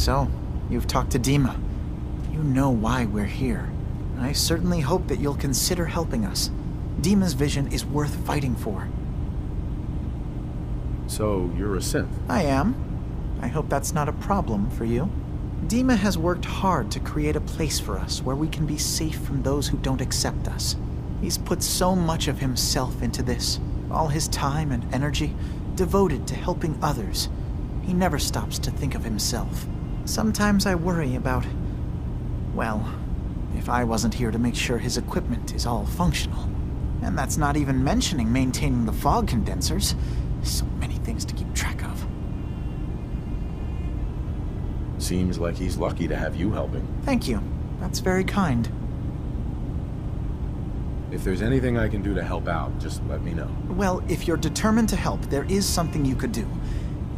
So, you've talked to Dima. You know why we're here. I certainly hope that you'll consider helping us. Dima's vision is worth fighting for. So, you're a synth? I am. I hope that's not a problem for you. Dima has worked hard to create a place for us where we can be safe from those who don't accept us. He's put so much of himself into this, all his time and energy devoted to helping others. He never stops to think of himself. Sometimes I worry about, well, if I wasn't here to make sure his equipment is all functional. And that's not even mentioning maintaining the fog condensers. So many things to keep track of. Seems like he's lucky to have you helping. Thank you. That's very kind. If there's anything I can do to help out, just let me know. Well, if you're determined to help, there is something you could do.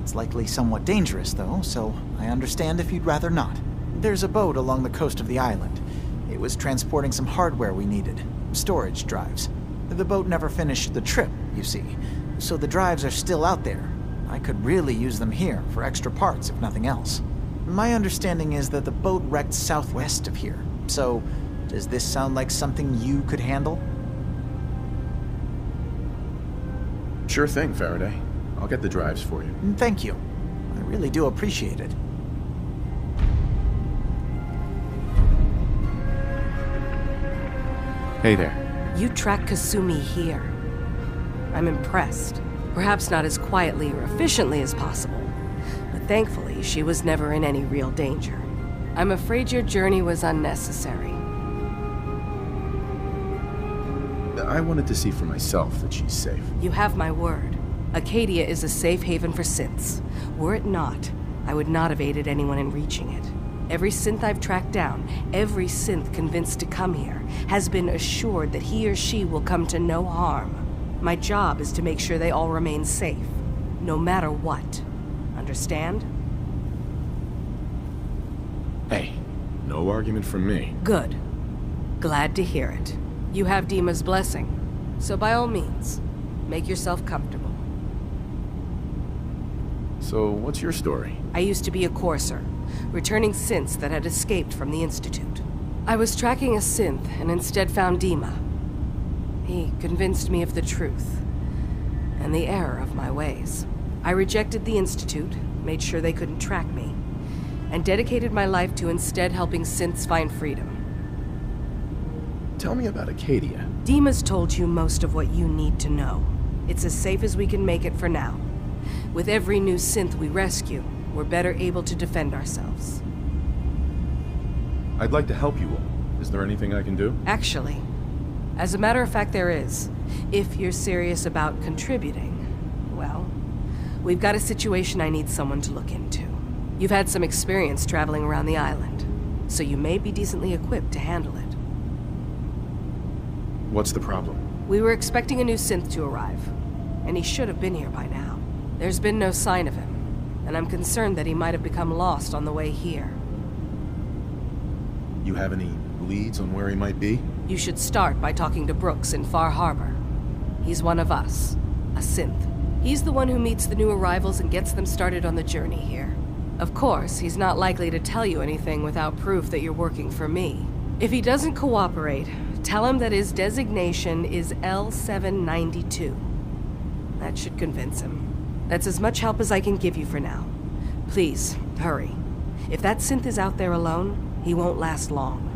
It's likely somewhat dangerous, though, so I understand if you'd rather not. There's a boat along the coast of the island. It was transporting some hardware we needed. Storage drives. The boat never finished the trip, you see. So the drives are still out there. I could really use them here for extra parts, if nothing else. My understanding is that the boat wrecked southwest of here. So, does this sound like something you could handle? Sure thing, Faraday. I'll get the drives for you. Thank you. I really do appreciate it. Hey there. You tracked Kasumi here. I'm impressed. Perhaps not as quietly or efficiently as possible, but thankfully she was never in any real danger. I'm afraid your journey was unnecessary. I wanted to see for myself that she's safe. You have my word. Arcadia is a safe haven for synths. Were it not, I would not have aided anyone in reaching it. Every synth I've tracked down, every synth convinced to come here, has been assured that he or she will come to no harm. My job is to make sure they all remain safe, no matter what. Understand? Hey, no argument from me. Good. Glad to hear it. You have Dima's blessing, so by all means, make yourself comfortable. So, what's your story? I used to be a courser, returning synths that had escaped from the Institute. I was tracking a synth and instead found Dima. He convinced me of the truth and the error of my ways. I rejected the Institute, made sure they couldn't track me, and dedicated my life to instead helping synths find freedom. Tell me about Arcadia. Dima's told you most of what you need to know. It's as safe as we can make it for now. With every new synth we rescue, we're better able to defend ourselves. I'd like to help you all. Is there anything I can do? Actually, as a matter of fact, there is. If you're serious about contributing, well, we've got a situation I need someone to look into. You've had some experience traveling around the island, so you may be decently equipped to handle it. What's the problem? We were expecting a new synth to arrive, and he should have been here by now. There's been no sign of him, and I'm concerned that he might have become lost on the way here. You have any leads on where he might be? You should start by talking to Brooks in Far Harbor. He's one of us, a synth. He's the one who meets the new arrivals and gets them started on the journey here. Of course, he's not likely to tell you anything without proof that you're working for me. If he doesn't cooperate, tell him that his designation is L792. That should convince him. That's as much help as I can give you for now. Please, hurry. If that synth is out there alone, he won't last long.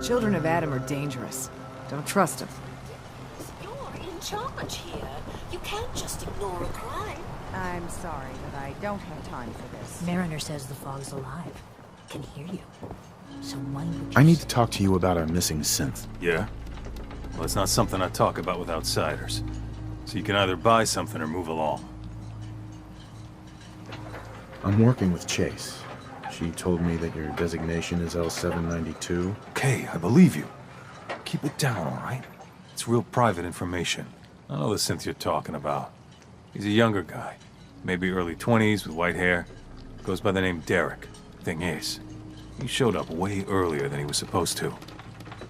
Children of Adam are dangerous. Don't trust them. You're in charge here. You can't just ignore a crime. I'm sorry, but I don't have time for this. Mariner says the fog's alive. Can hear you. So when would you... I need to talk to you about our missing synth. Yeah? Well, it's not something I talk about with outsiders. So you can either buy something or move along. I'm working with Chase. She told me that your designation is L792. Okay, I believe you. Keep it down, all right? It's real private information. I know the synth you're talking about. He's a younger guy. Maybe early 20s with white hair. Goes by the name Derek. Thing is, he showed up way earlier than he was supposed to.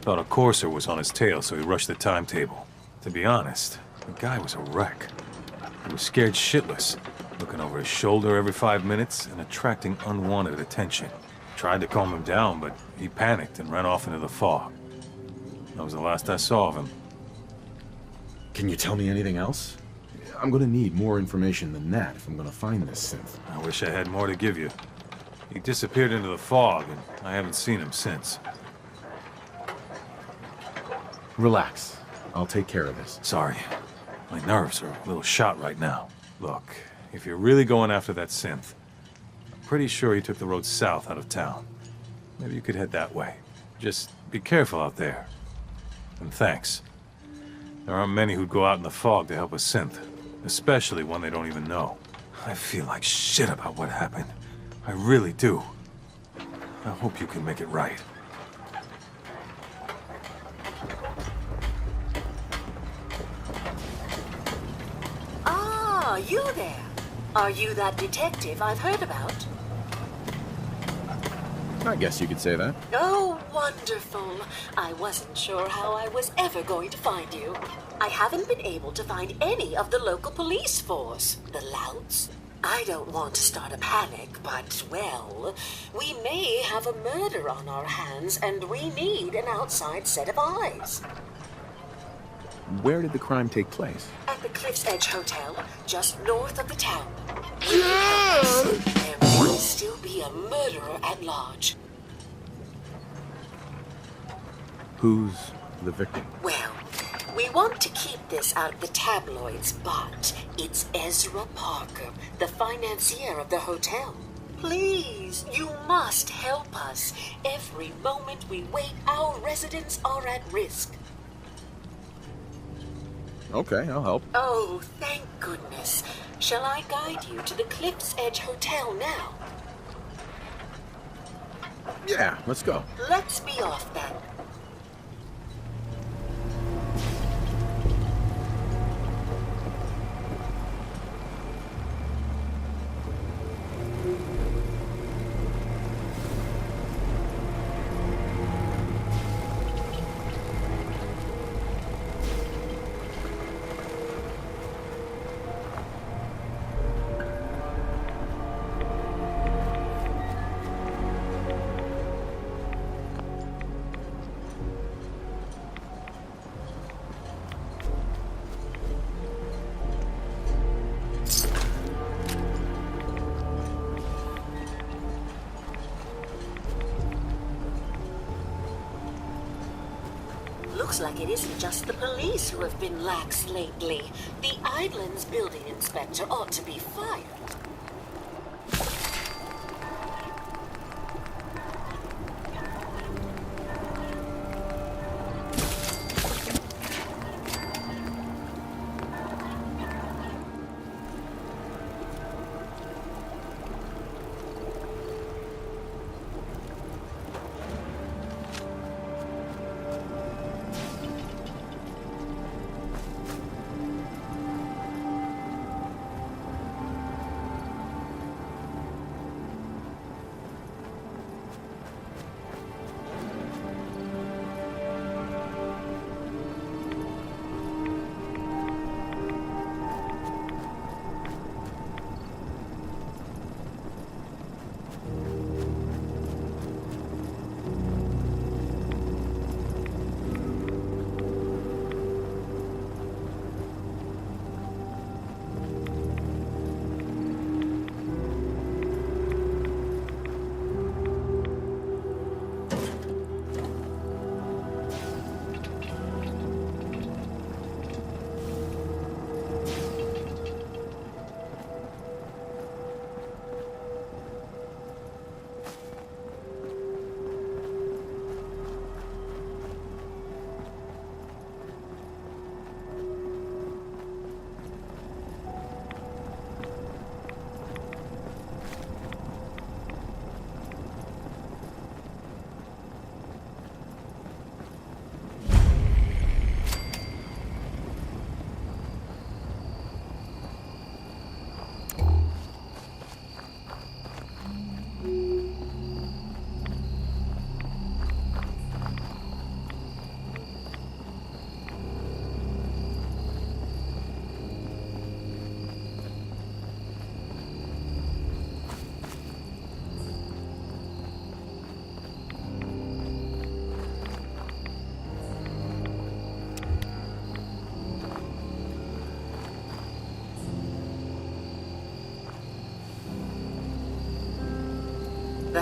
Thought a courser was on his tail, so he rushed the timetable. To be honest, the guy was a wreck. He was scared shitless, looking over his shoulder every 5 minutes and attracting unwanted attention. Tried to calm him down, but he panicked and ran off into the fog. That was the last I saw of him. Can you tell me anything else? I'm gonna need more information than that if I'm gonna find this synth. I wish I had more to give you. He disappeared into the fog, and I haven't seen him since. Relax. I'll take care of this. Sorry. My nerves are a little shot right now. Look, if you're really going after that synth, I'm pretty sure he took the road south out of town. Maybe you could head that way. Just be careful out there. And thanks. There aren't many who'd go out in the fog to help a synth, especially one they don't even know. I feel like shit about what happened. I really do. I hope you can make it right. Ah, you there. Are you that detective I've heard about? I guess you could say that. Oh, wonderful. I wasn't sure how I was ever going to find you. I haven't been able to find any of the local police force. The louts? I don't want to start a panic, but, well, we may have a murder on our hands, and we need an outside set of eyes. Where did the crime take place? At the Cliff's Edge Hotel, just north of the town. Will you help us? There may still be a murderer at large. Who's the victim? Well, we want to keep this out of the tabloids, but it's Ezra Parker, the financier of the hotel. Please, you must help us. Every moment we wait, our residents are at risk. Okay, I'll help. Oh, thank goodness. Shall I guide you to the Cliff's Edge Hotel now? Yeah, let's go. Let's be off then. Looks like it isn't just the police who have been lax lately. The Island's building inspector ought to be fired.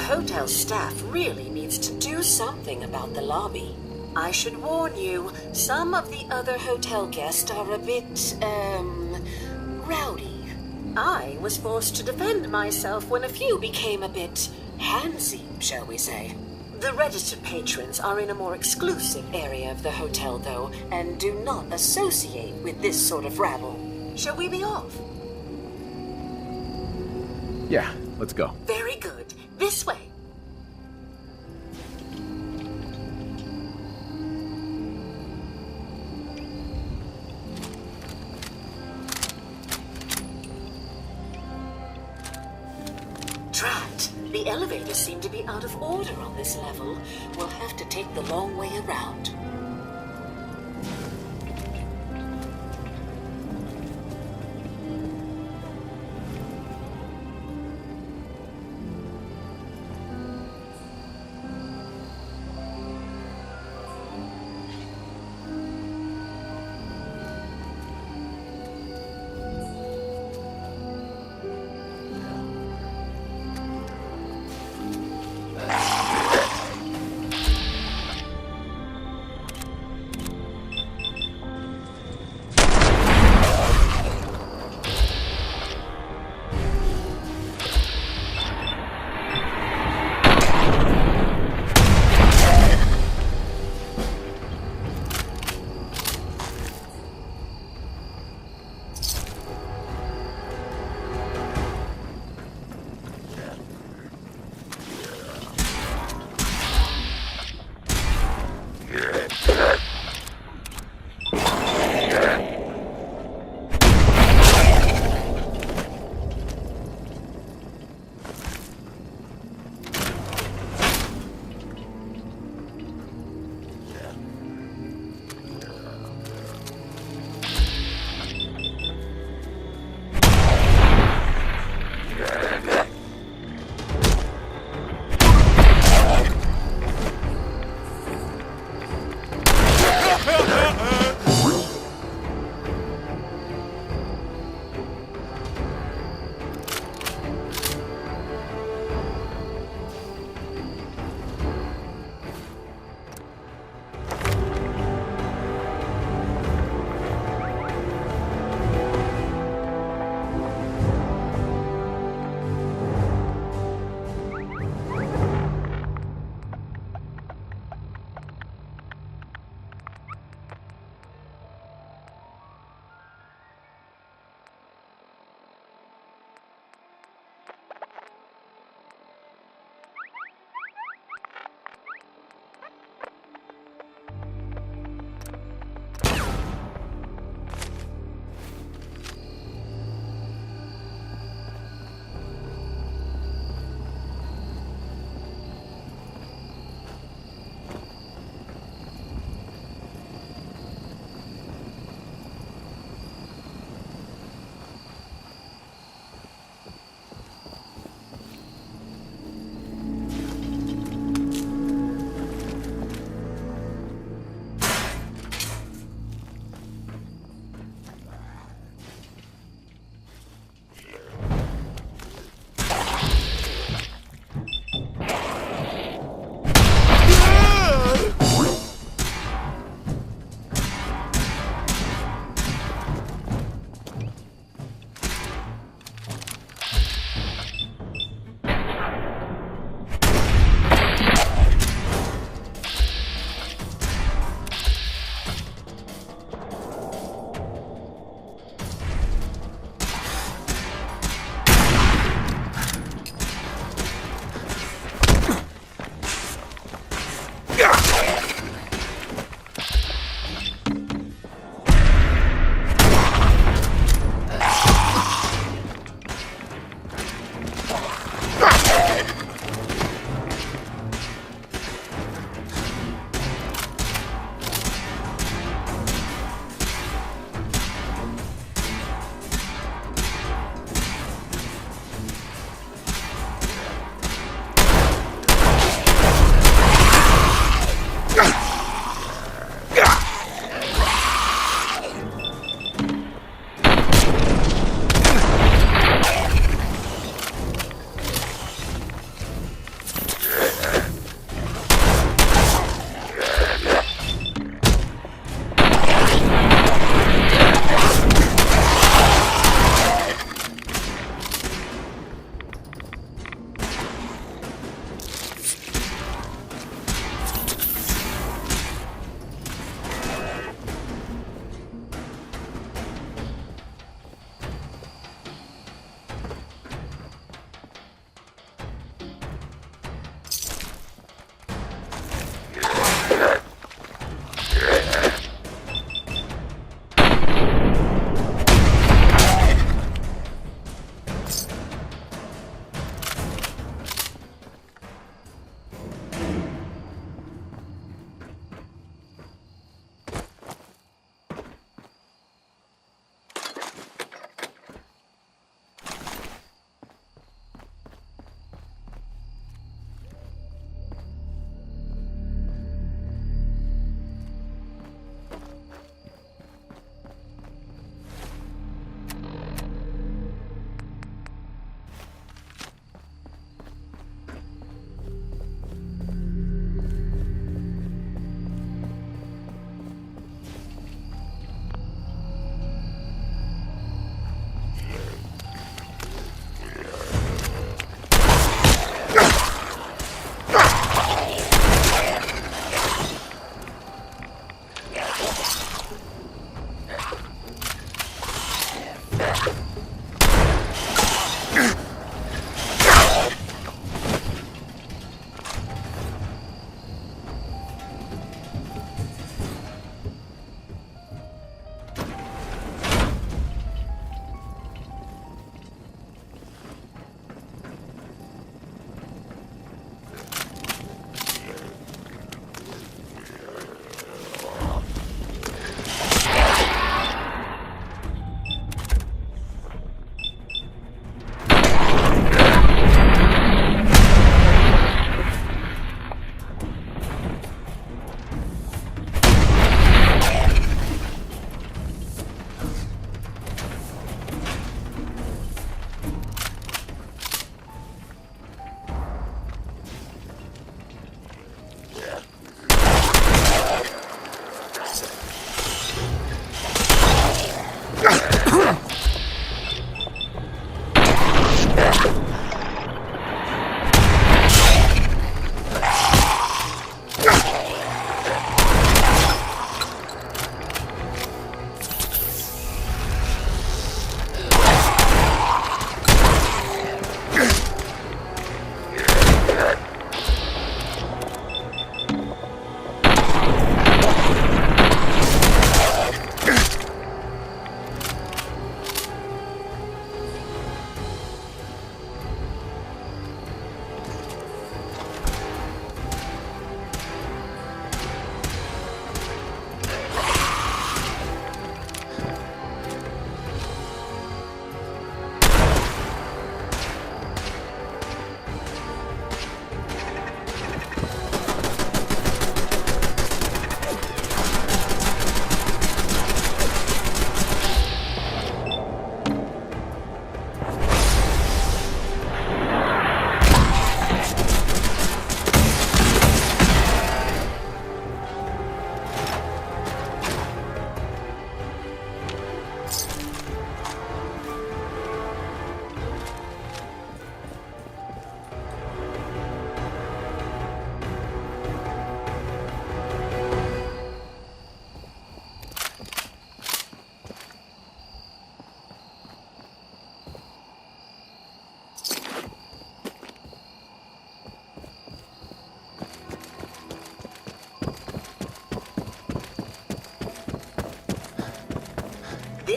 hotel staff really needs to do something about the lobby. I should warn you, some of the other hotel guests are a bit, rowdy. I was forced to defend myself when a few became a bit handsy, shall we say. The registered patrons are in a more exclusive area of the hotel, though, and do not associate with this sort of rabble. Shall we be off? Yeah, let's go. Very good. This way. Drat. The elevators seem to be out of order on this level. We'll have to take the long way around.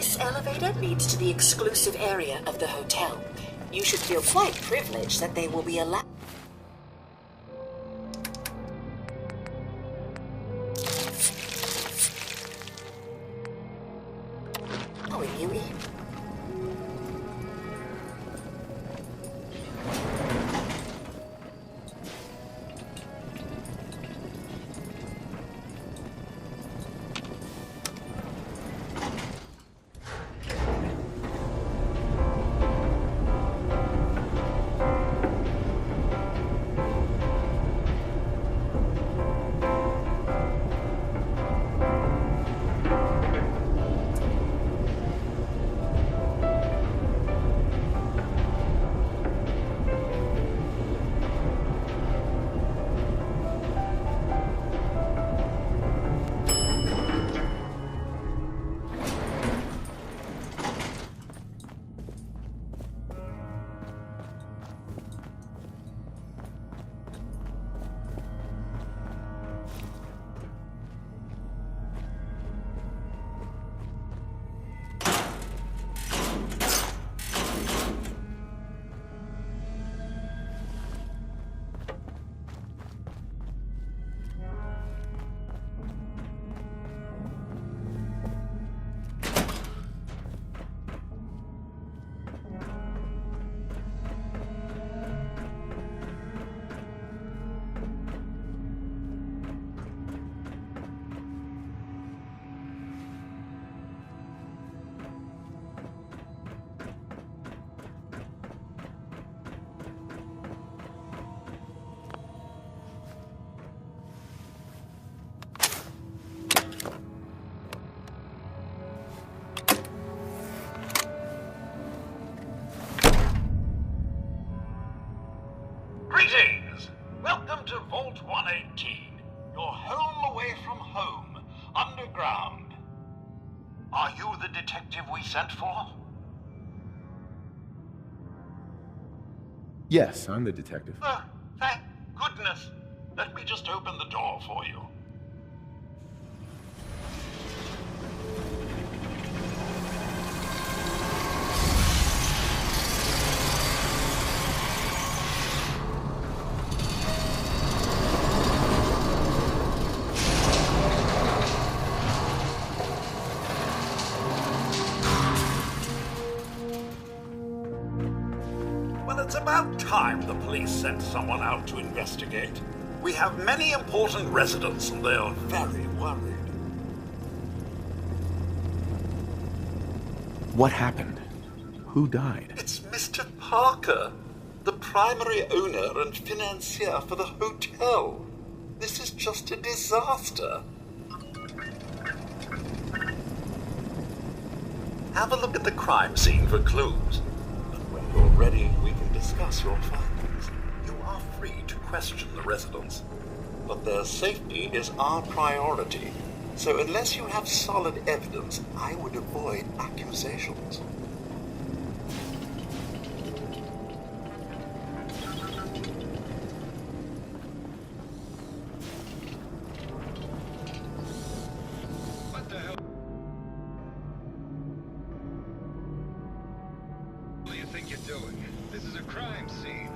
This elevator leads to the exclusive area of the hotel. You should feel quite privileged that they will be allowed. How are you, Eve? Greetings! Welcome to Vault 118, your home away from home, underground. Are you the detective we sent for? Yes, I'm the detective. Oh, thank goodness. Let me just open the door for you. It's about time the police sent someone out to investigate. We have many important residents and they are very worried. What happened? Who died? It's Mr. Parker, the primary owner and financier for the hotel. This is just a disaster. Have a look at the crime scene for clues. When you're ready, we can discuss your findings. You are free to question the residents, but their safety is our priority. So unless you have solid evidence, I would avoid accusations. What do you think you're doing? This is a crime scene.